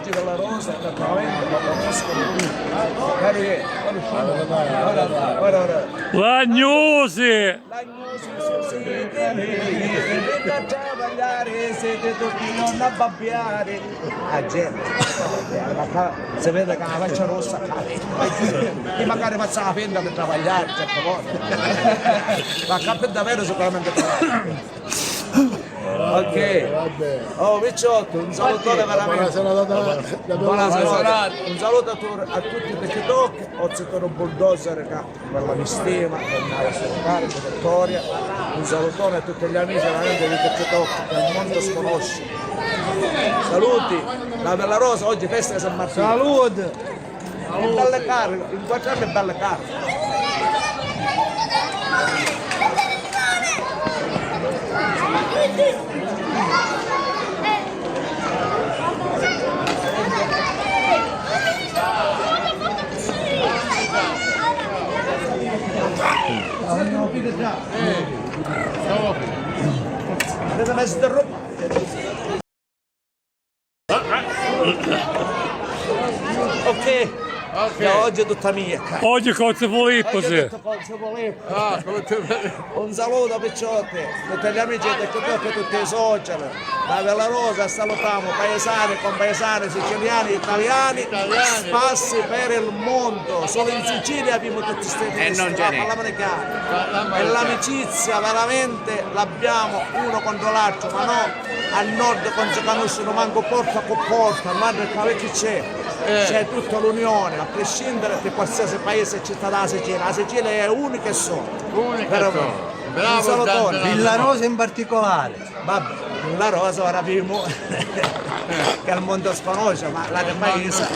di Villa Rosa naturalmente lo conoscono tutti. Caro che ora. L'agnosi! L'agnosi da travagliare, siete tutti non abbabbiare. La gente, si vede che la faccia rossa, e magari faccia la fenda per travagliare certe volte. Ma capita davvero sicuramente travagliare. Ok, oh Picciotto, un salutone veramente. Buona serata. Un saluto a tutti i TikTok, ho citato Bulldozer che per la mia stima, per la sua carica, Vittoria. Un salutone a tutti gli amici veramente di TikTok che il mondo sconosce. Saluti, la Bella Rosa oggi festa di San Martino. Salute! Belle cariche, in 4 anni belle cariche. Avete messo del roba? Ok, oggi è tutta mia. Oggi cose volipposi. Un saluto a Picciotti, tutti gli amici del TikTok, tutti i social, la Bella Rosa, salutiamo paesani, compaesani, siciliani, italiani, spassi per il mondo. Solo in Sicilia abbiamo tutti questi festivali, e l'amicizia veramente l'abbiamo uno contro l'altro, ma no al nord non si conoscono manco porta con porta, ma che c'è tutta l'unione, a prescindere da qualsiasi paese e città della Sicilia. La Sicilia è unica e sola. Bravo, Villa Rosa in particolare. Vabbè, Villa Rosa ora abbiamo che il mondo sconosce, ma la del paese